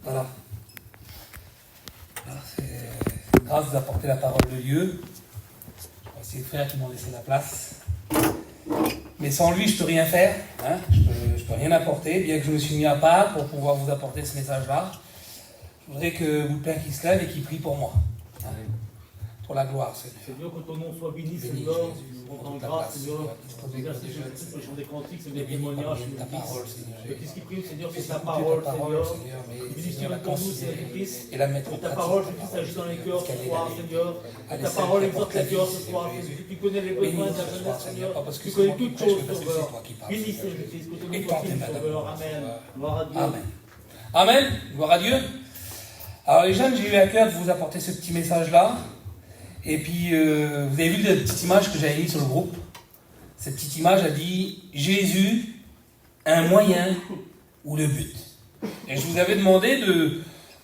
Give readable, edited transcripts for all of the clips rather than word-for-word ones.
Voilà. Alors, c'est grâce d'apporter la parole de Dieu. C'est les frères qui m'ont laissé la place. Mais sans lui, je ne peux rien faire. Hein. Je peux rien apporter, bien que je me suis mis à part pour pouvoir vous apporter ce message-là. Je voudrais que vous, le Père qui se lève et qui prie pour moi. Hein. Pour la gloire, Seigneur, que ton nom soit béni, Seigneur. On rend grâce, Seigneur. Merci pour le chant des cantiques, c'est des témoignages. Ta parole, Seigneur. Qu'est-ce qui prie, Seigneur, c'est ta parole, Seigneur. Bénis la considérer et la mettre en pratique. Ta parole, Jésus, s'agit dans les cœurs ce soir, Seigneur. Ta parole exhorte les cœurs ce soir, Seigneur. Tu connais les besoins de la jeunesse, Seigneur. Tu connais toutes choses, Sauveur. Bénis, Jésus-Christ, que ton nom soit béni, Sauveur. Amen. Gloire à Dieu. Amen. Amen. Gloire à Dieu. Alors les jeunes, j'ai eu à cœur de vous apporter ce petit message-là. Et puis, vous avez vu la petite image que j'avais mise sur le groupe. Cette petite image a dit « Jésus, un moyen ou le but ?» Et je vous avais demandé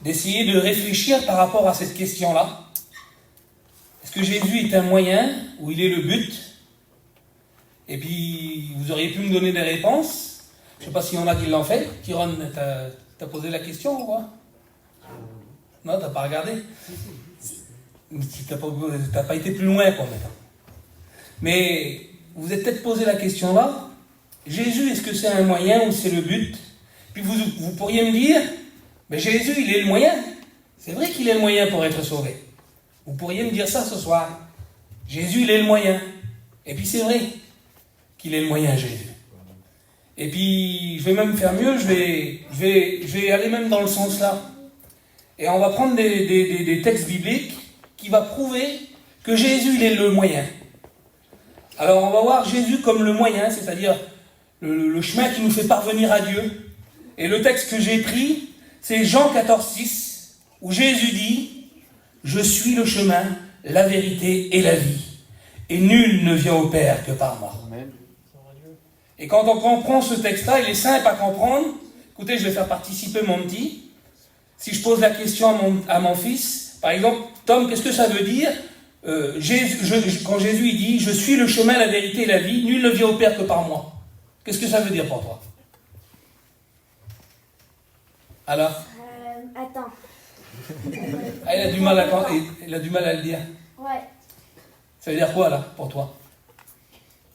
d'essayer de réfléchir par rapport à cette question-là. Est-ce que Jésus est un moyen ou il est le but? Et puis, vous auriez pu me donner des réponses. Je ne sais pas s'il y en a qui l'ont fait. Kiron, t'as posé la question ou quoi? Non, t'as pas regardé? Tu n'as pas été plus loin, quoi, maintenant. Mais vous êtes peut-être posé la question là. Jésus, est-ce que c'est un moyen ou c'est le but? Puis vous pourriez me dire, mais Jésus, il est le moyen. C'est vrai qu'il est le moyen pour être sauvé. Vous pourriez me dire ça ce soir. Jésus, il est le moyen. Et puis c'est vrai qu'il est le moyen, Jésus. Et puis, je vais même faire mieux, je vais aller même dans le sens là. Et on va prendre des textes bibliques qui va prouver que Jésus, il est le moyen. Alors, on va voir Jésus comme le moyen, c'est-à-dire le chemin qui nous fait parvenir à Dieu. Et le texte que j'ai pris, c'est Jean 14, 6, où Jésus dit « Je suis le chemin, la vérité et la vie, et nul ne vient au Père que par moi. » Et quand on comprend ce texte-là, il est simple à comprendre. Écoutez, je vais faire participer mon petit. Si je pose la question à mon fils, par exemple, Tom, qu'est-ce que ça veut dire quand Jésus il dit « Je suis le chemin, la vérité et la vie, nul ne vient au Père que par moi ». Qu'est-ce que ça veut dire pour toi? Alors Attends. Ah, il a du mal à le dire. Ouais. Ça veut dire quoi, là, pour toi?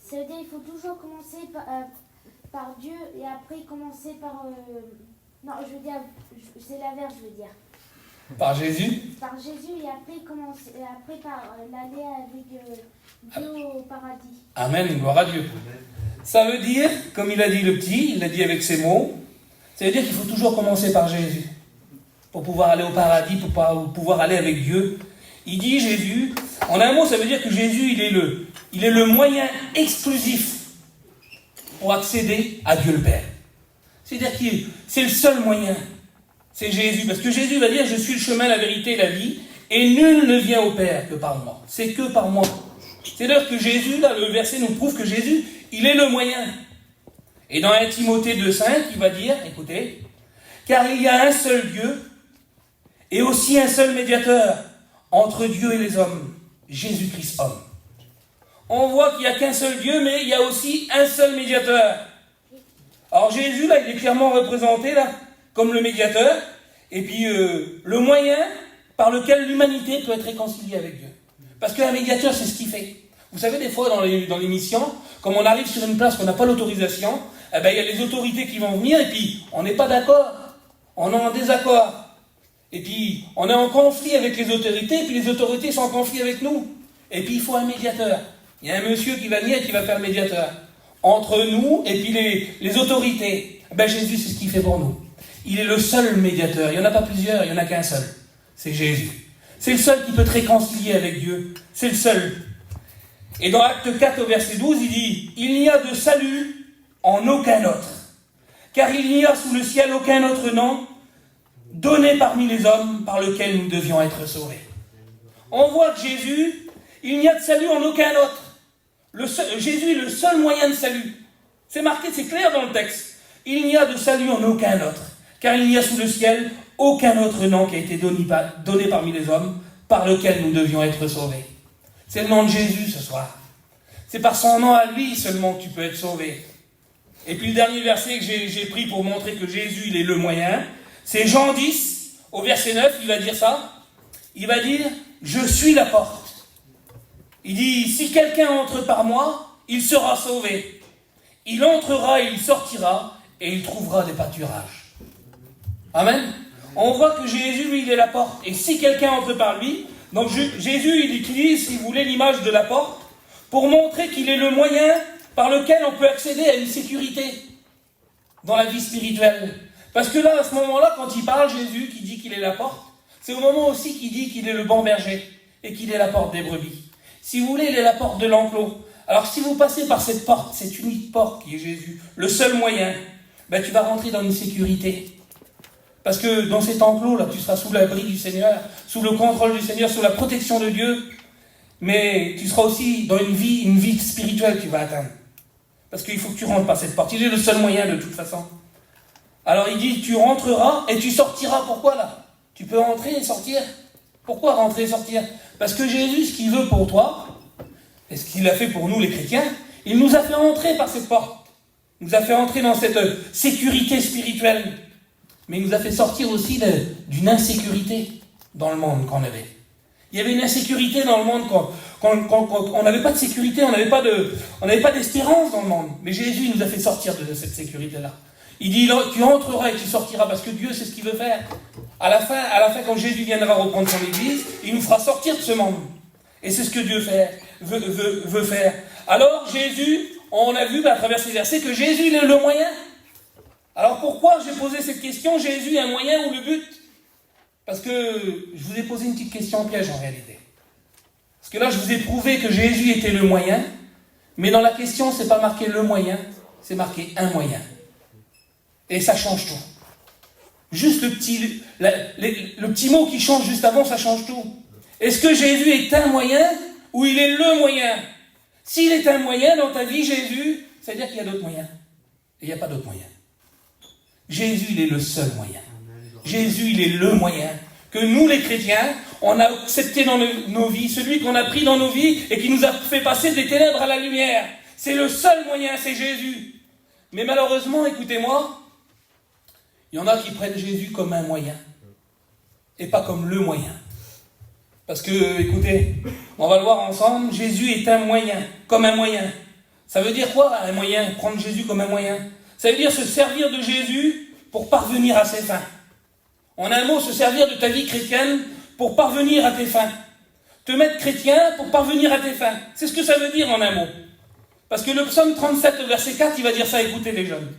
Ça veut dire qu'il faut toujours commencer par Dieu et après commencer par... Non, je veux dire, c'est l'inverse, je veux dire. Par Jésus? Par Jésus et après par l'aller avec Dieu au paradis. Amen, gloire à Dieu. Ça veut dire, comme il a dit le petit, il l'a dit avec ses mots, ça veut dire qu'il faut toujours commencer par Jésus. Pour pouvoir aller au paradis, pour pouvoir aller avec Dieu. Il dit Jésus, en un mot, ça veut dire que Jésus, il est le moyen exclusif pour accéder à Dieu le Père. C'est-à-dire que c'est le seul moyen. C'est Jésus. Parce que Jésus va dire, je suis le chemin, la vérité et la vie, et nul ne vient au Père que par moi. C'est que par moi. C'est-à-dire que Jésus, là, le verset nous prouve que Jésus, il est le moyen. Et dans 1 Timothée 2,5, il va dire, écoutez, car il y a un seul Dieu, et aussi un seul médiateur entre Dieu et les hommes, Jésus-Christ homme. On voit qu'il n'y a qu'un seul Dieu, mais il y a aussi un seul médiateur. Alors Jésus, là, il est clairement représenté, là, comme le médiateur, et puis le moyen par lequel l'humanité peut être réconciliée avec Dieu. Parce qu'un médiateur, c'est ce qu'il fait. Vous savez, des fois, dans les missions, comme on arrive sur une place qu'on n'a pas l'autorisation, eh ben, il y a les autorités qui vont venir, et puis on n'est pas d'accord, on est en désaccord. Et puis, on est en conflit avec les autorités, et puis les autorités sont en conflit avec nous. Et puis, il faut un médiateur. Il y a un monsieur qui va venir et qui va faire le médiateur. Entre nous et puis les autorités. Ben, Jésus, c'est ce qu'il fait pour nous. Il est le seul médiateur. Il n'y en a pas plusieurs, il n'y en a qu'un seul. C'est Jésus. C'est le seul qui peut te réconcilier avec Dieu. C'est le seul. Et dans Acte 4, au verset 12, il dit « Il n'y a de salut en aucun autre, car il n'y a sous le ciel aucun autre nom donné parmi les hommes par lequel nous devions être sauvés. » On voit que Jésus, il n'y a de salut en aucun autre. Jésus est le seul moyen de salut. C'est marqué, c'est clair dans le texte. Il n'y a de salut en aucun autre, car il n'y a sous le ciel aucun autre nom qui a été donné parmi les hommes par lequel nous devions être sauvés. C'est le nom de Jésus ce soir. C'est par son nom à lui seulement que tu peux être sauvé. Et puis le dernier verset que j'ai pris pour montrer que Jésus, il est le moyen, C'est Jean 10, au verset 9, il va dire ça. Il va dire, je suis la porte. Il dit, si quelqu'un entre par moi, il sera sauvé. Il entrera et il sortira et il trouvera des pâturages. Amen. On voit que Jésus, lui, il est la porte. Et si quelqu'un entre par lui, donc Jésus, il utilise, si vous voulez, l'image de la porte pour montrer qu'il est le moyen par lequel on peut accéder à une sécurité dans la vie spirituelle. Parce que là, à ce moment-là, quand il parle, Jésus, qui dit qu'il est la porte, c'est au moment aussi qu'il dit qu'il est le bon berger et qu'il est la porte des brebis. Si vous voulez, il est la porte de l'enclos. Alors si vous passez par cette porte, cette unique porte qui est Jésus, le seul moyen, ben, tu vas rentrer dans une sécurité. Parce que dans cet enclos-là, tu seras sous l'abri du Seigneur, sous le contrôle du Seigneur, sous la protection de Dieu. Mais tu seras aussi dans une vie spirituelle que tu vas atteindre. Parce qu'il faut que tu rentres par cette porte. Il est le seul moyen de toute façon. Alors il dit, tu rentreras et tu sortiras. Pourquoi là? Tu peux rentrer et sortir. Pourquoi rentrer et sortir? Parce que Jésus, ce qu'il veut pour toi, et ce qu'il a fait pour nous les chrétiens, il nous a fait entrer par cette porte. Il nous a fait entrer dans cette sécurité spirituelle. Mais il nous a fait sortir aussi d'une insécurité dans le monde qu'on avait. Il y avait une insécurité dans le monde quand on n'avait pas de sécurité, on n'avait pas d'espérance dans le monde. Mais Jésus nous a fait sortir de cette sécurité-là. Il dit, tu entreras et tu sortiras, parce que Dieu, c'est ce qu'il veut faire. À la fin, quand Jésus viendra reprendre son Église, il nous fera sortir de ce monde. Et c'est ce que Dieu veut faire. Alors, Jésus, on a vu à travers ces versets que Jésus, il est le moyen. Alors pourquoi j'ai posé cette question, Jésus est un moyen ou le but? Parce que je vous ai posé une petite question piège en réalité. Parce que là, je vous ai prouvé que Jésus était le moyen, mais dans la question, c'est pas marqué le moyen, c'est marqué un moyen. Et ça change tout. Juste le petit mot qui change juste avant, ça change tout. Est-ce que Jésus est un moyen ou il est le moyen? S'il est un moyen dans ta vie, Jésus, ça veut dire qu'il y a d'autres moyens. Et il n'y a pas d'autres moyens. Jésus, il est le seul moyen. Jésus, il est le moyen que nous, les chrétiens, on a accepté dans nos vies, celui qu'on a pris dans nos vies et qui nous a fait passer des ténèbres à la lumière. C'est le seul moyen, c'est Jésus. Mais malheureusement, écoutez-moi, il y en a qui prennent Jésus comme un moyen et pas comme le moyen. Parce que, écoutez, on va le voir ensemble, Jésus est un moyen, comme un moyen. Ça veut dire quoi, un moyen? Prendre Jésus comme un moyen. Ça veut dire se servir de Jésus pour parvenir à ses fins. En un mot, se servir de ta vie chrétienne pour parvenir à tes fins. Te mettre chrétien pour parvenir à tes fins. C'est ce que ça veut dire en un mot. Parce que le psaume 37, verset 4, il va dire ça, écoutez les jeunes.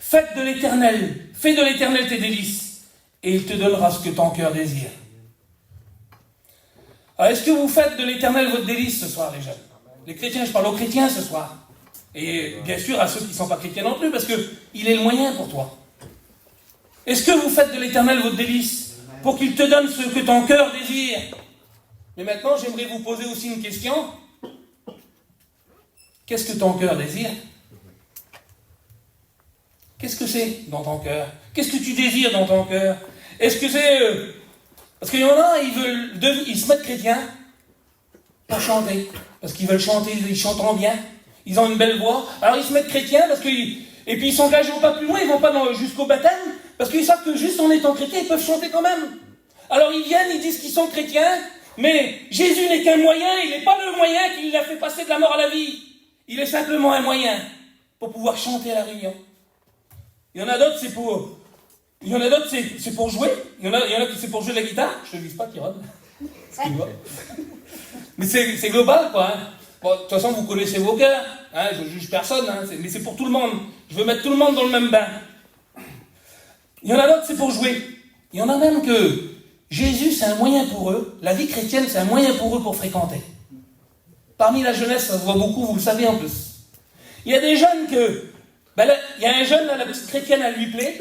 Fais de l'éternel tes délices, et il te donnera ce que ton cœur désire. Alors, est-ce que vous faites de l'éternel votre délice ce soir, les jeunes? Les chrétiens, je parle aux chrétiens ce soir. Et bien sûr à ceux qui ne sont pas chrétiens non plus, parce qu'il est le moyen pour toi. Est-ce que vous faites de l'éternel votre délice pour qu'il te donne ce que ton cœur désire? Mais maintenant, j'aimerais vous poser aussi une question. Qu'est-ce que ton cœur désire? Qu'est-ce que c'est dans ton cœur? Qu'est-ce que tu désires dans ton cœur? Est-ce que c'est... Parce qu'il y en a, ils se mettent chrétiens pour chanter. Parce qu'ils veulent chanter, ils chanteront bien. Ils ont une belle voix. Alors ils se mettent chrétiens parce qu'ils... Et puis ils s'engagent pas plus loin, ils vont pas jusqu'au baptême. Parce qu'ils savent que juste en étant chrétiens, ils peuvent chanter quand même. Alors ils viennent, ils disent qu'ils sont chrétiens. Mais Jésus n'est qu'un moyen, il n'est pas le moyen qui l'a fait passer de la mort à la vie. Il est simplement un moyen pour pouvoir chanter à la réunion. Il y en a d'autres, c'est pour... Il y en a d'autres, c'est pour jouer. Il y en a qui c'est pour jouer de la guitare. Je ne te dis pas, Kiron. Mais c'est global, quoi. Hein. Bon, de toute façon, vous connaissez vos cœurs. Hein, je ne juge personne, hein, mais c'est pour tout le monde. Je veux mettre tout le monde dans le même bain. Il y en a d'autres, c'est pour jouer. Il y en a même que Jésus, c'est un moyen pour eux. La vie chrétienne, c'est un moyen pour eux pour fréquenter. Parmi la jeunesse, ça se voit beaucoup, vous le savez en plus. Il y a des jeunes que... Ben là, il y a un jeune, là, la petite chrétienne, elle lui plaît.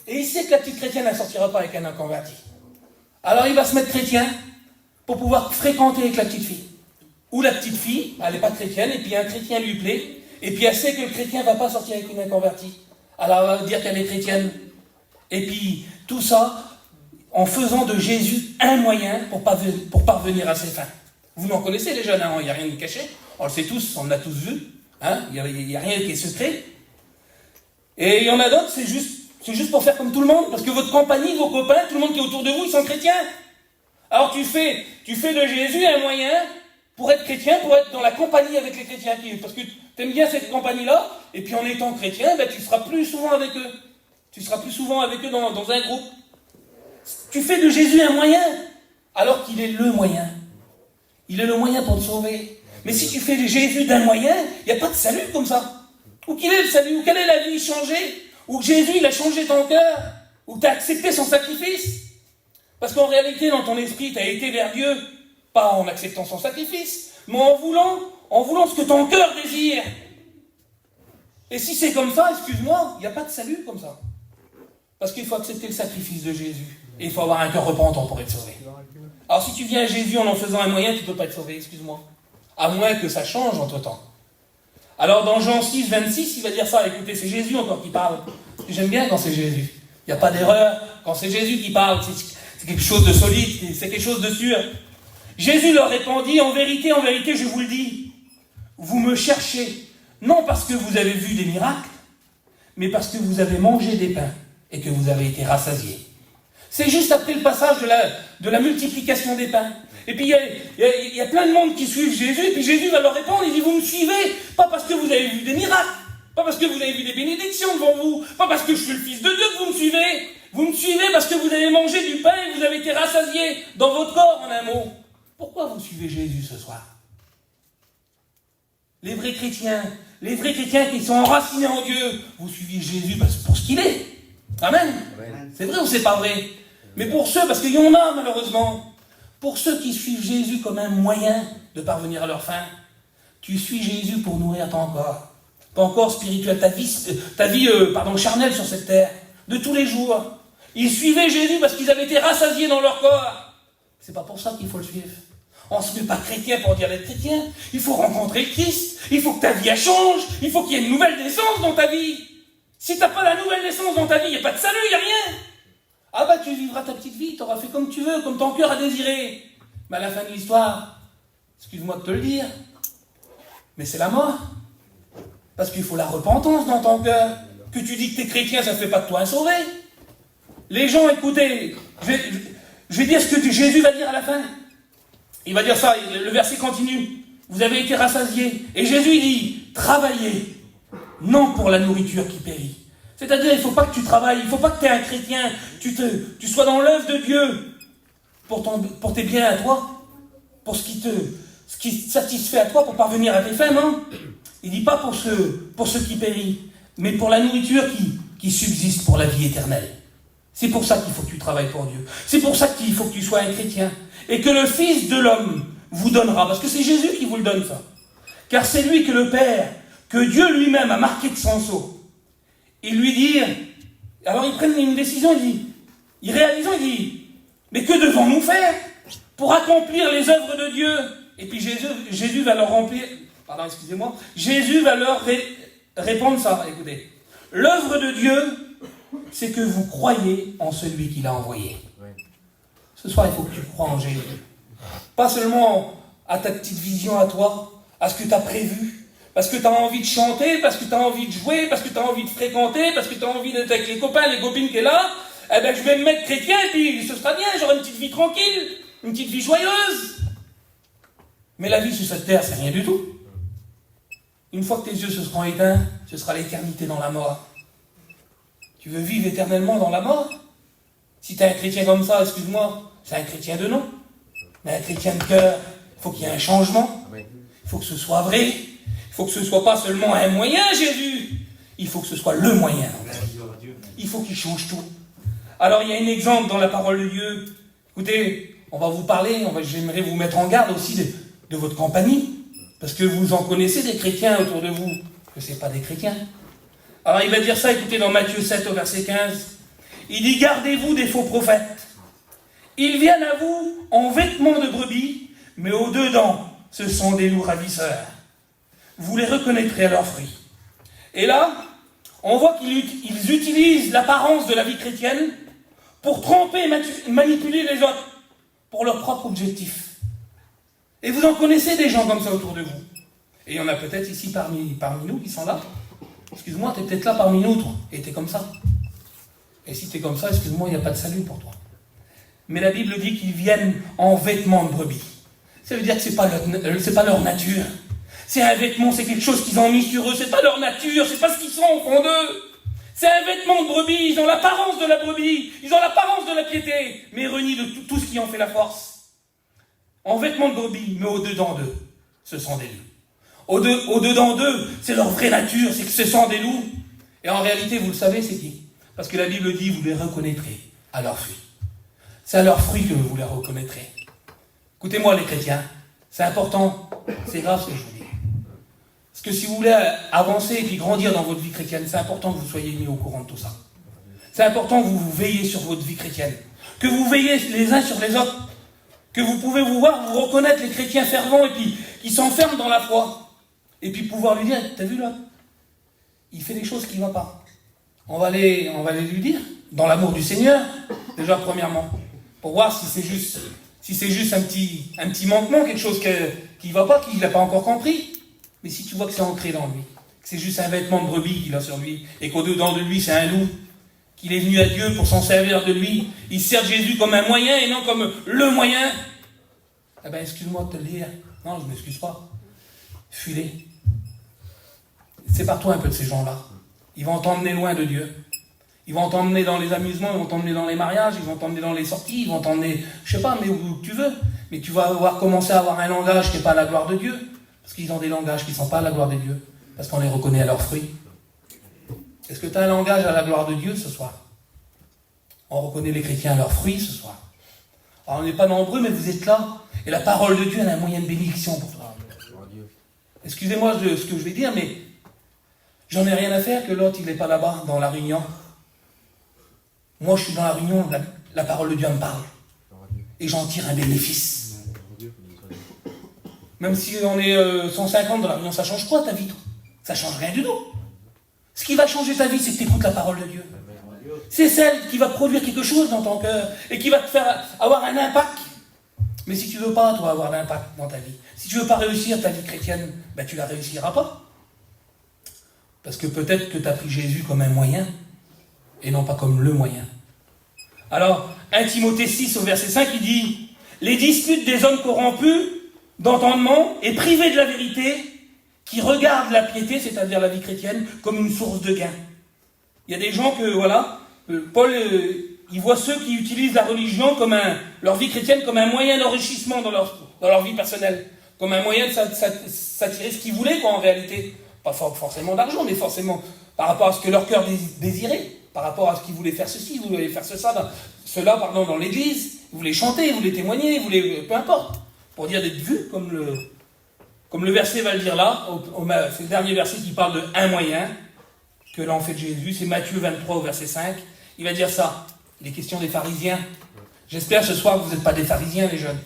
Et il sait que la petite chrétienne, elle ne sortira pas avec un inconverti. Alors il va se mettre chrétien pour pouvoir fréquenter avec la petite fille. Ou la petite fille, elle n'est pas chrétienne, et puis un chrétien lui plaît, et puis elle sait que le chrétien ne va pas sortir avec une inconvertie. Alors elle va dire qu'elle est chrétienne. Et puis tout ça en faisant de Jésus un moyen pour parvenir à ses fins. Vous n'en connaissez les jeunes, hein, il n'y a rien de caché. On le sait tous, on l'a tous vu. Hein, il n'y a rien qui est secret. Et il y en a d'autres, C'est juste pour faire comme tout le monde, parce que votre compagnie, vos copains, tout le monde qui est autour de vous, ils sont chrétiens. Alors tu fais de Jésus un moyen pour être chrétien, pour être dans la compagnie avec les chrétiens. Parce que tu aimes bien cette compagnie-là, et puis en étant chrétien, ben, tu seras plus souvent avec eux. Tu seras plus souvent avec eux dans un groupe. Tu fais de Jésus un moyen, alors qu'il est le moyen. Il est le moyen pour te sauver. Mais si tu fais de Jésus d'un moyen, il n'y a pas de salut comme ça. Où qu'il est le salut, où quelle est la vie changée, où Jésus il a changé ton cœur, où tu as accepté son sacrifice. Parce qu'en réalité, dans ton esprit, tu as été vers Dieu, pas en acceptant son sacrifice, mais en voulant ce que ton cœur désire. Et si c'est comme ça, excuse-moi, il n'y a pas de salut comme ça. Parce qu'il faut accepter le sacrifice de Jésus. Et il faut avoir un cœur repentant pour être sauvé. Alors si tu viens à Jésus en faisant un moyen, tu ne peux pas être sauvé, excuse-moi. À moins que ça change entre-temps. Alors dans Jean 6, 26, il va dire ça. Écoutez, c'est Jésus encore qui parle. J'aime bien quand c'est Jésus. Il n'y a pas d'erreur. Quand c'est Jésus qui parle, c'est quelque chose de solide, c'est quelque chose de sûr. Jésus leur répondit, en vérité, je vous le dis, vous me cherchez, non parce que vous avez vu des miracles, mais parce que vous avez mangé des pains et que vous avez été rassasiés. C'est juste après le passage de la multiplication des pains. Et puis il y a plein de monde qui suivent Jésus, et puis Jésus va leur répondre, il dit, vous me suivez, pas parce que vous avez vu des miracles, pas parce que vous avez vu des bénédictions devant vous, pas parce que je suis le Fils de Dieu que vous me suivez. Vous me suivez parce que vous avez mangé du pain et vous avez été rassasiés dans votre corps, en un mot. Pourquoi vous suivez Jésus ce soir? Les vrais chrétiens qui sont enracinés en Dieu, vous suivez Jésus pour ce qu'il est. Amen. C'est vrai ou c'est pas vrai? Mais pour ceux, parce qu'il y en a malheureusement, pour ceux qui suivent Jésus comme un moyen de parvenir à leur fin, tu suis Jésus pour nourrir ton corps. Ton corps spirituel, ta vie charnelle sur cette terre, de tous les jours. Ils suivaient Jésus parce qu'ils avaient été rassasiés dans leur corps. C'est pas pour ça qu'il faut le suivre. On ne se met pas chrétien pour dire d'être chrétien. Il faut rencontrer Christ. Il faut que ta vie change. Il faut qu'il y ait une nouvelle naissance dans ta vie. Si tu n'as pas la nouvelle naissance dans ta vie, il n'y a pas de salut, il n'y a rien. Ah bah tu vivras ta petite vie, tu auras fait comme tu veux, comme ton cœur a désiré. Mais à la fin de l'histoire, excuse-moi de te le dire, mais c'est la mort. Parce qu'il faut la repentance dans ton cœur. Que tu dis que tu es chrétien, ça ne fait pas de toi un sauvé. Les gens, écoutez, je vais dire ce que Jésus va dire à la fin. Il va dire ça, le verset continue. Vous avez été rassasiés. Et Jésus il dit, travaillez, non pour la nourriture qui périt. C'est-à-dire, il ne faut pas que tu travailles, il ne faut pas que tu es un chrétien, tu sois dans l'œuvre de Dieu pour tes biens à toi, pour ce qui te satisfait à toi, pour parvenir à tes fins, non. Il ne dit pas pour ce qui périt, mais pour la nourriture qui subsiste pour la vie éternelle. C'est pour ça qu'il faut que tu travailles pour Dieu. C'est pour ça qu'il faut que tu sois un chrétien. Et que le Fils de l'homme vous donnera, parce que c'est Jésus qui vous le donne ça. Car c'est lui que le Père, que Dieu lui-même a marqué de son sceau. Il lui dit, alors ils prennent une décision, il dit, mais que devons-nous faire pour accomplir les œuvres de Dieu? Et puis Jésus va leur Jésus va leur répondre ça, écoutez. L'œuvre de Dieu, c'est que vous croyez en celui qui l'a envoyé. Ce soir, il faut que tu crois en Jésus. Pas seulement à ta petite vision à toi, à ce que tu as prévu, parce que tu as envie de chanter, parce que tu as envie de jouer, parce que tu as envie de fréquenter, parce que tu as envie d'être avec les copains, les copines qui est là, eh ben je vais me mettre chrétien et puis ce sera bien, j'aurai une petite vie tranquille, une petite vie joyeuse. Mais la vie sur cette terre, c'est rien du tout. Une fois que tes yeux se seront éteints, ce sera l'éternité dans la mort. Tu veux vivre éternellement dans la mort? Si tu es un chrétien comme ça, excuse-moi, c'est un chrétien de nom. Mais un chrétien de cœur, il faut qu'il y ait un changement. Il faut que ce soit vrai. Il faut que ce ne soit pas seulement un moyen, Jésus. Il faut que ce soit le moyen. Il faut qu'il change tout. Alors, il y a un exemple dans la parole de Dieu. Écoutez, on va vous parler, j'aimerais vous mettre en garde aussi de votre compagnie. Parce que vous en connaissez des chrétiens autour de vous, que ce n'est pas des chrétiens. Alors, il va dire ça, écoutez, dans Matthieu 7 au verset 15. Il dit, gardez-vous des faux prophètes. Ils viennent à vous en vêtements de brebis, mais au-dedans, ce sont des loups ravisseurs. Vous les reconnaîtrez à leurs fruits. Et là, on voit qu'ils utilisent l'apparence de la vie chrétienne pour tromper et manipuler les autres pour leur propre objectif. Et vous en connaissez des gens comme ça autour de vous. Et il y en a peut-être ici parmi nous qui sont là. Excuse-moi, tu es peut-être là parmi nous, toi, et tu es comme ça. Et si tu es comme ça, excuse-moi, il n'y a pas de salut pour toi. Mais la Bible dit qu'ils viennent en vêtements de brebis. Ça veut dire que c'est pas leur nature. C'est un vêtement, c'est quelque chose qu'ils ont mis sur eux. C'est pas leur nature, c'est pas ce qu'ils sont au fond d'eux. C'est un vêtement de brebis, ils ont l'apparence de la brebis, ils ont l'apparence de la piété, mais renie de tout ce qui en fait la force. En vêtements de brebis, mais au-dedans d'eux, ce sont des loups. Au-dedans d'eux, c'est leur vraie nature, c'est que ce sont des loups. Et en réalité, vous le savez, c'est qui? Parce que la Bible dit, vous les reconnaîtrez à leurs fruits. C'est à leurs fruits que vous les reconnaîtrez. Écoutez-moi les chrétiens, c'est important, c'est grave ce que je vous dis. Parce que si vous voulez avancer et puis grandir dans votre vie chrétienne, c'est important que vous soyez mis au courant de tout ça. C'est important que vous veillez sur votre vie chrétienne. Que vous veillez les uns sur les autres. Que vous pouvez vous reconnaître les chrétiens fervents et puis qui s'enferment dans la foi. Et puis pouvoir lui dire, t'as vu là? Il fait des choses qui ne vont pas. On va aller lui dire, dans l'amour du Seigneur, déjà premièrement, pour voir si c'est juste un petit manquement, quelque chose qui ne va pas, qu'il n'a pas encore compris. Mais si tu vois que c'est ancré dans lui, que c'est juste un vêtement de brebis qu'il a sur lui, et qu'au-dedans de lui c'est un loup, qu'il est venu à Dieu pour s'en servir de lui, il sert Jésus comme un moyen et non comme le moyen, eh bien excuse-moi de te le dire, non je ne m'excuse pas, fuis-les. Sépare-toi un peu de ces gens-là. Ils vont t'emmener loin de Dieu. Ils vont t'emmener dans les amusements, ils vont t'emmener dans les mariages, ils vont t'emmener dans les sorties, ils vont t'emmener, je sais pas, mais où tu veux. Mais tu vas commencer à avoir un langage qui n'est pas à la gloire de Dieu. Parce qu'ils ont des langages qui ne sont pas à la gloire de Dieu. Parce qu'on les reconnaît à leurs fruits. Est-ce que tu as un langage à la gloire de Dieu ce soir? On reconnaît les chrétiens à leurs fruits ce soir. Alors on n'est pas nombreux, mais vous êtes là. Et la parole de Dieu elle a un moyen de bénédiction pour toi. Excusez-moi de ce que je vais dire, mais j'en ai rien à faire que l'autre il n'est pas là-bas dans la réunion. Moi je suis dans la réunion, la parole de Dieu me parle. Et j'en tire un bénéfice. Même si on est 150 dans la réunion, ça change quoi ta vie, toi? Ça change rien du tout. Ce qui va changer ta vie, c'est que tu écoutes la parole de Dieu. C'est celle qui va produire quelque chose dans ton cœur et qui va te faire avoir un impact. Mais si tu ne veux pas, toi, avoir d'impact dans ta vie, si tu ne veux pas réussir ta vie chrétienne, ben, tu ne la réussiras pas. Parce que peut-être que tu as pris Jésus comme un moyen et non pas comme le moyen. Alors, 1 Timothée 6 au verset 5, il dit « Les disputes des hommes corrompus d'entendement et privés de la vérité, qui regardent la piété, c'est-à-dire la vie chrétienne, comme une source de gain. » Il y a des gens que, voilà, Paul, il voit ceux qui utilisent la religion comme leur vie chrétienne comme un moyen d'enrichissement dans leur vie personnelle, comme un moyen de s'attirer ce qu'ils voulaient, quoi, en réalité. Pas forcément d'argent, mais forcément par rapport à ce que leur cœur désirait, par rapport à ce qu'ils voulaient faire ceci, ils voulaient faire cela dans l'église, ils voulaient chanter, ils voulaient témoigner, ils voulaient, peu importe, pour dire d'être vus, comme le verset va le dire là, c'est le dernier verset qui parle de un moyen, que l'on fait de Jésus, c'est Matthieu 23 au verset 5, il va dire ça, les questions des pharisiens. J'espère ce soir que vous n'êtes pas des pharisiens les jeunes,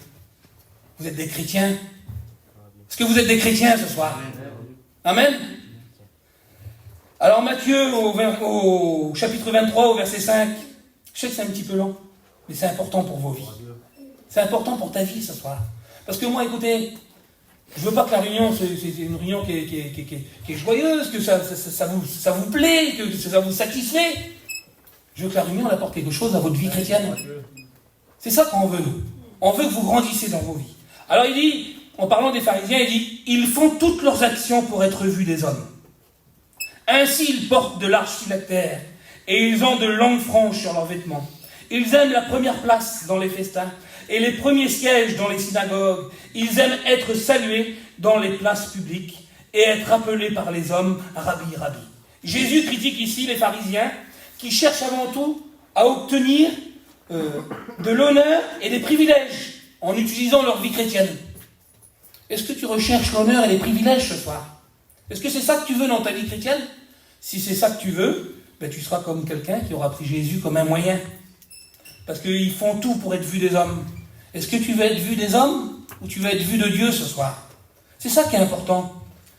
vous êtes des chrétiens. Est-ce que vous êtes des chrétiens ce soir? Amen. Alors Matthieu au chapitre 23 au verset 5, je sais que c'est un petit peu long, mais c'est important pour vos vies. C'est important pour ta vie ce soir. Parce que moi, écoutez, je veux pas que la réunion, c'est une réunion qui est joyeuse, que ça vous plaît, que ça vous satisfait. Je veux que la réunion elle apporte quelque chose à votre vie chrétienne. C'est ça qu'on veut, nous. On veut que vous grandissiez dans vos vies. Alors il dit, en parlant des pharisiens, il dit, ils font toutes leurs actions pour être vus des hommes. Ainsi, ils portent de larges phylactères et ils ont de longues franges sur leurs vêtements. Ils aiment la première place dans les festins et les premiers sièges dans les synagogues. Ils aiment être salués dans les places publiques et être appelés par les hommes Rabbi, Rabbi. Jésus critique ici les pharisiens qui cherchent avant tout à obtenir de l'honneur et des privilèges en utilisant leur vie chrétienne. Est-ce que tu recherches l'honneur et les privilèges ce soir? Est-ce que c'est ça que tu veux dans ta vie chrétienne? Si c'est ça que tu veux, ben tu seras comme quelqu'un qui aura pris Jésus comme un moyen. Parce qu'ils font tout pour être vu des hommes. Est-ce que tu veux être vu des hommes ou tu veux être vu de Dieu ce soir? C'est ça qui est important.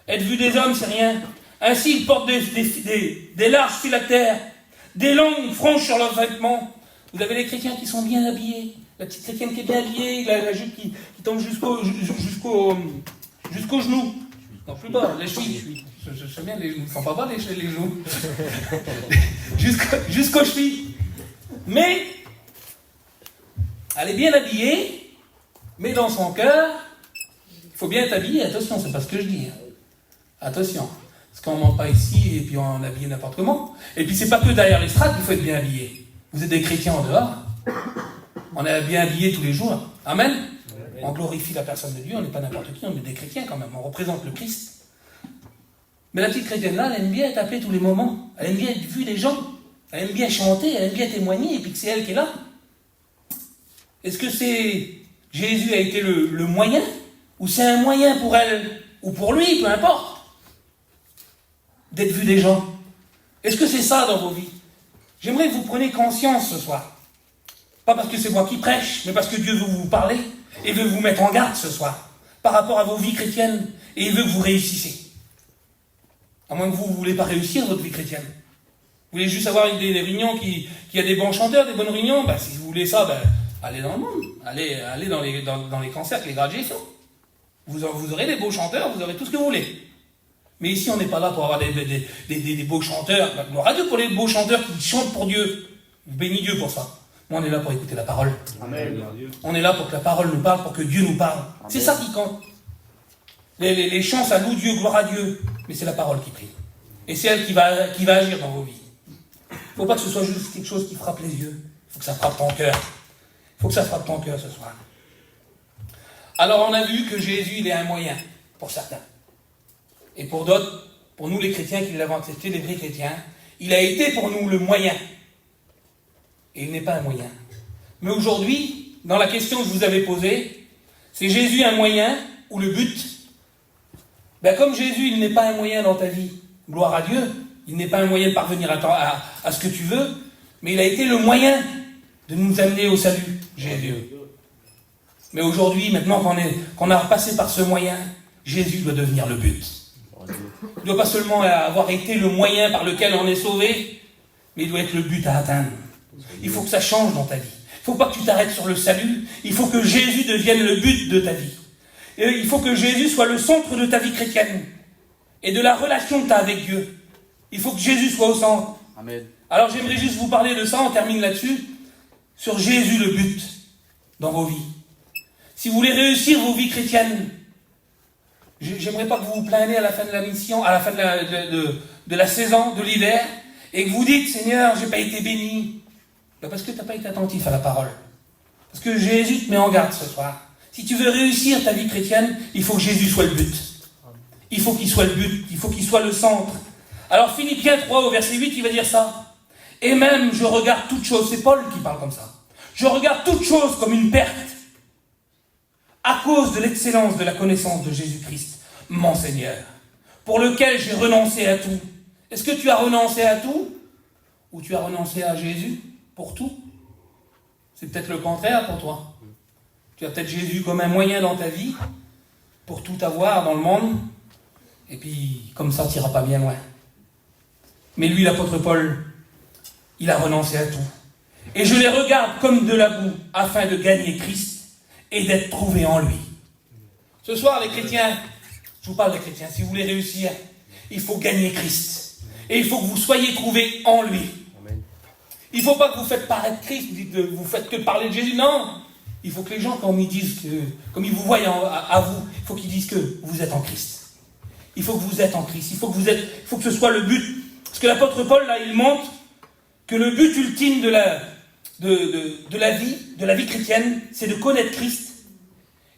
Être vu des hommes, c'est rien. Ainsi, ils portent des larges phylactères, des longues franges sur leurs vêtements. Vous avez les chrétiens qui sont bien habillés. La petite chrétienne qui est bien habillée, la jupe qui tombe jusqu'au genou. Non, plus bas, les chevilles. Je sais bien, ils ne sont pas bas les genoux. Jusqu'aux chevilles. Mais, elle est bien habillée, mais dans son cœur, il faut bien être habillé. Attention, c'est pas ce que je dis. Attention. Parce qu'on ne ment pas ici et puis on est habillé n'importe comment. Et puis c'est pas que derrière l'estrade qu'il faut être bien habillé. Vous êtes des chrétiens en dehors. On est bien habillés tous les jours. Amen. On glorifie la personne de Dieu, on n'est pas n'importe qui, on est des chrétiens quand même. On représente le Christ. Mais la petite chrétienne là, elle aime bien être appelée tous les moments. Elle aime bien être vue des gens. Elle aime bien chanter, elle aime bien témoigner, et puis que c'est elle qui est là. Est-ce que Jésus a été le moyen, ou c'est un moyen pour elle, ou pour lui, peu importe, d'être vu des gens? Est-ce que c'est ça dans vos vies? J'aimerais que vous preniez conscience ce soir. Pas parce que c'est moi qui prêche, mais parce que Dieu veut vous parler, et veut vous mettre en garde ce soir, par rapport à vos vies chrétiennes, et il veut que vous réussissiez. À moins que vous ne voulez pas réussir votre vie chrétienne. Vous voulez juste avoir des réunions qui a des bons chanteurs, des bonnes réunions, si vous voulez ça, allez dans le monde. Allez dans les concerts que les gradués font. Vous aurez des beaux chanteurs, vous aurez tout ce que vous voulez. Mais ici, on n'est pas là pour avoir des beaux chanteurs. Gloire à Dieu pour les beaux chanteurs qui chantent pour Dieu. Bénis Dieu pour ça. Moi, on est là pour écouter la parole. Amen. On est là pour que la parole nous parle, pour que Dieu nous parle. Amen. C'est ça qui compte. Les chants, ça loue Dieu, gloire à Dieu. Mais c'est la parole qui prie. Et c'est elle qui va agir dans vos vies. Il ne faut pas que ce soit juste quelque chose qui frappe les yeux. Il faut que ça frappe ton cœur. Il faut que ça frappe ton cœur ce soir. Alors, on a vu que Jésus, il est un moyen pour certains. Et pour d'autres, pour nous les chrétiens qui l'avons accepté, les vrais chrétiens, il a été pour nous le moyen. Et il n'est pas un moyen. Mais aujourd'hui, dans la question que je vous avais posée, c'est Jésus un moyen ou le but? Comme Jésus, il n'est pas un moyen dans ta vie, gloire à Dieu, il n'est pas un moyen de parvenir à ce que tu veux, mais il a été le moyen de nous amener au salut, Jésus. Mais aujourd'hui, maintenant qu'on a passé par ce moyen, Jésus doit devenir le but. Il ne doit pas seulement avoir été le moyen par lequel on est sauvé, mais il doit être le but à atteindre. Il faut que ça change dans ta vie. Il ne faut pas que tu t'arrêtes sur le salut. Il faut que Jésus devienne le but de ta vie. Et il faut que Jésus soit le centre de ta vie chrétienne et de la relation que tu as avec Dieu. Il faut que Jésus soit au centre. Amen. Alors j'aimerais juste vous parler de ça, on termine là-dessus, sur Jésus le but dans vos vies. Si vous voulez réussir vos vies chrétiennes, j'aimerais pas que vous vous plaigniez à la fin de la mission, à la fin de la saison, de l'hiver, et que vous dites, Seigneur, j'ai pas été béni. Parce que tu n'as pas été attentif à la parole. Parce que Jésus te met en garde ce soir. Si tu veux réussir ta vie chrétienne, il faut que Jésus soit le but. Il faut qu'il soit le but, il faut qu'il soit le centre. Alors Philippiens 3 au verset 8, il va dire ça. Et même je regarde toute chose, c'est Paul qui parle comme ça. Je regarde toute chose comme une perte à cause de l'excellence de la connaissance de Jésus-Christ, mon Seigneur, pour lequel j'ai renoncé à tout. Est-ce que tu as renoncé à tout? Ou tu as renoncé à Jésus pour tout? C'est peut-être le contraire pour toi. Tu as peut-être Jésus comme un moyen dans ta vie pour tout avoir dans le monde, et puis comme ça tu n'iras pas bien loin. Mais lui, l'apôtre Paul, il a renoncé à tout. Et je les regarde comme de la boue afin de gagner Christ et d'être trouvé en lui. Ce soir, les chrétiens, je vous parle des chrétiens, si vous voulez réussir, il faut gagner Christ. Et il faut que vous soyez trouvés en lui. Il ne faut pas que vous faites paraître Christ, vous faites que parler de Jésus. Non, il faut que les gens, comme ils vous voient à vous, il faut qu'ils disent que vous êtes en Christ. Il faut que vous êtes en Christ. Il faut que ce soit le but. Parce que l'apôtre Paul, là, il montre que le but ultime de la vie chrétienne, c'est de connaître Christ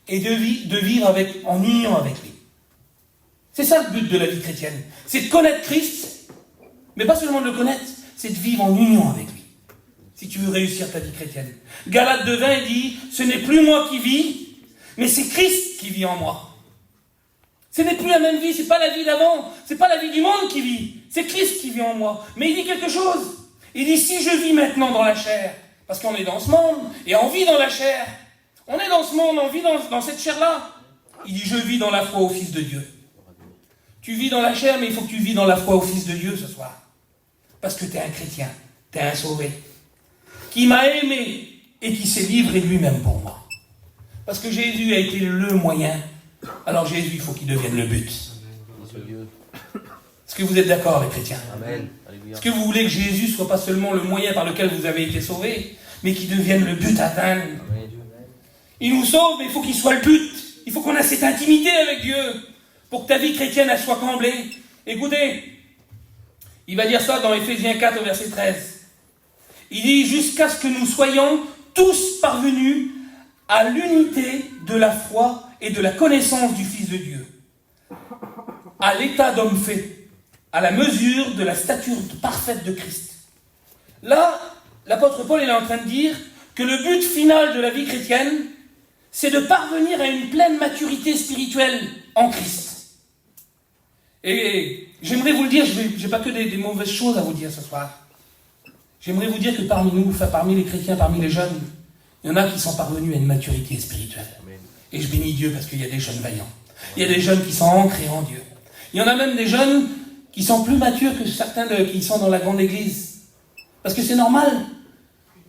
et de vivre en union avec lui. C'est ça le but de la vie chrétienne. C'est de connaître Christ, mais pas seulement de le connaître, c'est de vivre en union avec lui. Si tu veux réussir ta vie chrétienne. Galates 2:20, il dit, ce n'est plus moi qui vis, mais c'est Christ qui vit en moi. Ce n'est plus la même vie, c'est pas la vie d'avant, c'est pas la vie du monde qui vit, c'est Christ qui vit en moi. Mais il dit quelque chose. Il dit, si je vis maintenant dans la chair, parce qu'on est dans ce monde, et on vit dans la chair, on est dans ce monde, on vit dans cette chair-là. Il dit, je vis dans la foi au Fils de Dieu. Tu vis dans la chair, mais il faut que tu vis dans la foi au Fils de Dieu ce soir. Parce que tu es un chrétien, tu es un sauvé, qui m'a aimé et qui s'est livré lui-même pour moi. Parce que Jésus a été le moyen. Alors Jésus, il faut qu'il devienne le but. Est-ce que vous êtes d'accord, les chrétiens? Amen. Est-ce que vous voulez que Jésus soit pas seulement le moyen par lequel vous avez été sauvés, mais qu'il devienne le but à atteindre? Il nous sauve, mais il faut qu'il soit le but. Il faut qu'on ait cette intimité avec Dieu pour que ta vie chrétienne elle soit comblée. Écoutez, il va dire ça dans Éphésiens 4 au verset 13. Il dit « Jusqu'à ce que nous soyons tous parvenus à l'unité de la foi et de la connaissance du Fils de Dieu, à l'état d'homme fait, à la mesure de la stature parfaite de Christ. » Là, l'apôtre Paul est en train de dire que le but final de la vie chrétienne, c'est de parvenir à une pleine maturité spirituelle en Christ. Et j'aimerais vous le dire, je n'ai pas que des mauvaises choses à vous dire ce soir. J'aimerais vous dire que parmi nous, enfin, parmi les chrétiens, parmi les jeunes, il y en a qui sont parvenus à une maturité spirituelle. Et je bénis Dieu parce qu'il y a des jeunes vaillants. Il y a des jeunes qui sont ancrés en Dieu. Il y en a même des jeunes qui sont plus matures que certains qui sont dans la grande église. Parce que c'est normal.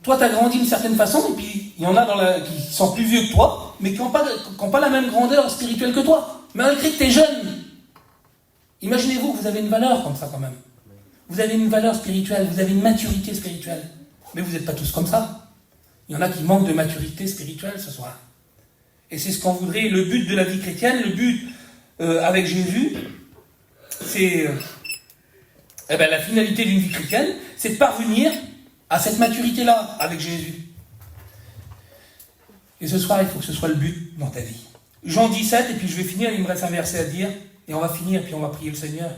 Toi, tu as grandi d'une certaine façon, et puis il y en a qui sont plus vieux que toi, mais qui n'ont pas la même grandeur spirituelle que toi. Malgré que tu es jeune. Imaginez-vous que vous avez une valeur comme ça quand même. Vous avez une valeur spirituelle, vous avez une maturité spirituelle. Mais vous n'êtes pas tous comme ça. Il y en a qui manquent de maturité spirituelle ce soir. Et c'est ce qu'on voudrait, le but de la vie chrétienne, le but avec Jésus, c'est la finalité d'une vie chrétienne, c'est de parvenir à cette maturité-là avec Jésus. Et ce soir, il faut que ce soit le but dans ta vie. Jean 17, et puis je vais finir, il me reste un verset à dire, et on va finir, puis on va prier le Seigneur.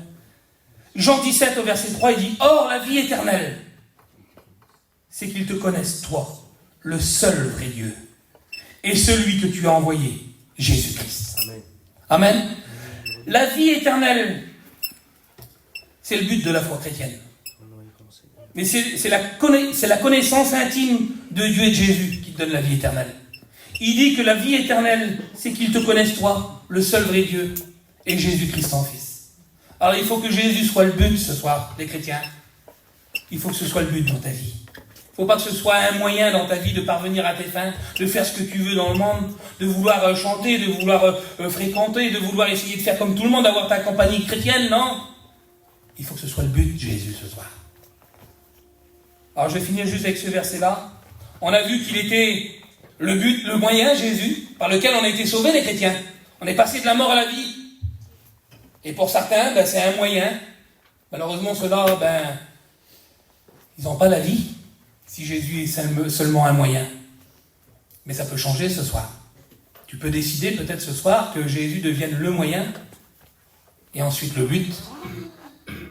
Jean 17 au verset 3, il dit « Or, la vie éternelle, c'est qu'ils te connaissent, toi, le seul vrai Dieu, et celui que tu as envoyé, Jésus-Christ. » Amen. La vie éternelle, c'est le but de la foi chrétienne. Mais c'est la connaissance intime de Dieu et de Jésus qui te donne la vie éternelle. Il dit que la vie éternelle, c'est qu'ils te connaissent, toi, le seul vrai Dieu, et Jésus-Christ, ton Fils. Alors il faut que Jésus soit le but ce soir, les chrétiens. Il faut que ce soit le but dans ta vie. Il ne faut pas que ce soit un moyen dans ta vie de parvenir à tes fins, de faire ce que tu veux dans le monde, de vouloir chanter, de vouloir fréquenter, de vouloir essayer de faire comme tout le monde, d'avoir ta compagnie chrétienne, non. Il faut que ce soit le but de Jésus ce soir. Alors je vais finir juste avec ce verset-là. On a vu qu'il était le but, le moyen, Jésus, par lequel on a été sauvés les chrétiens. On est passé de la mort à la vie. Et pour certains, c'est un moyen. Malheureusement, ceux-là, ils n'ont pas la vie, si Jésus est seulement un moyen. Mais ça peut changer ce soir. Tu peux décider peut-être ce soir que Jésus devienne le moyen, et ensuite le but.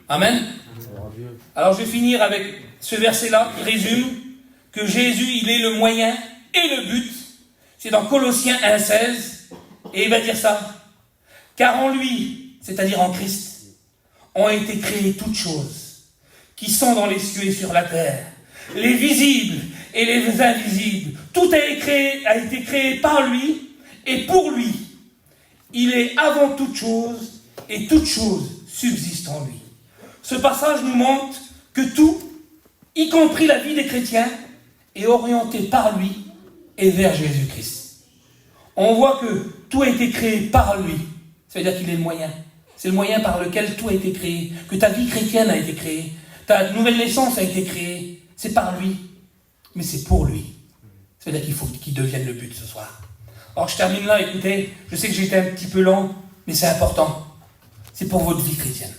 Amen. Alors je vais finir avec ce verset-là qui résume que Jésus, il est le moyen et le but. C'est dans Colossiens 1,16, et il va dire ça. Car en lui, c'est-à-dire en Christ, ont été créées toutes choses qui sont dans les cieux et sur la terre, les visibles et les invisibles. Tout a été créé par lui et pour lui. Il est avant toute chose et toute chose subsiste en lui. Ce passage nous montre que tout, y compris la vie des chrétiens, est orienté par lui et vers Jésus-Christ. On voit que tout a été créé par lui. Ça veut dire qu'il est le moyen. C'est le moyen par lequel tout a été créé, que ta vie chrétienne a été créée, ta nouvelle naissance a été créée. C'est par lui, mais c'est pour lui. Ça veut dire qu'il faut qu'il devienne le but ce soir. Alors je termine là, écoutez, je sais que j'ai été un petit peu lent, mais c'est important. C'est pour votre vie chrétienne.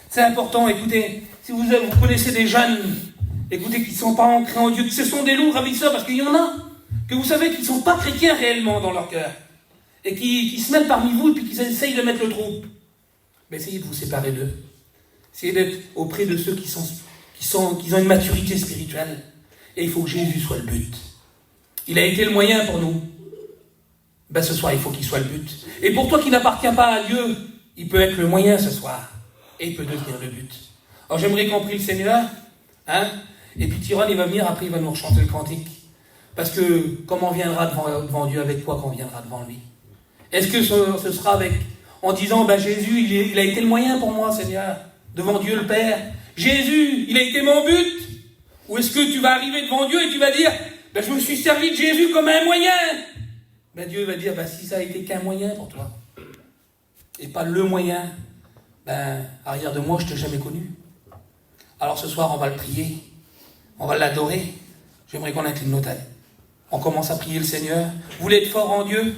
C'est important, écoutez, si vous connaissez des jeunes, écoutez, qui ne sont pas ancrés en Dieu, que ce sont des lourds ravisseurs, parce qu'il y en a, que vous savez qu'ils ne sont pas chrétiens réellement dans leur cœur, et qui se mettent parmi vous, et puis qui essayent de mettre le trou. Mais essayez de vous séparer d'eux. Essayez d'être auprès de ceux qui ont une maturité spirituelle. Et il faut que Jésus soit le but. Il a été le moyen pour nous. Ce soir, il faut qu'il soit le but. Et pour toi qui n'appartiens pas à Dieu, il peut être le moyen ce soir. Et il peut devenir le but. Alors j'aimerais qu'on prie le Seigneur. Et puis Tyrone, il va venir, après il va nous rechanter le cantique. Parce que comment on viendra devant Dieu, avec quoi qu'on viendra devant lui? Est-ce que ce sera en disant, Jésus, il a été le moyen pour moi, Seigneur, devant Dieu le Père. Jésus, il a été mon but. Ou est-ce que tu vas arriver devant Dieu et tu vas dire, je me suis servi de Jésus comme un moyen. Dieu va dire, si ça a été qu'un moyen pour toi, et pas le moyen, arrière de moi, je ne t'ai jamais connu. Alors ce soir, on va le prier. On va l'adorer. J'aimerais qu'on incline nos têtes. On commence à prier le Seigneur. Vous voulez être fort en Dieu?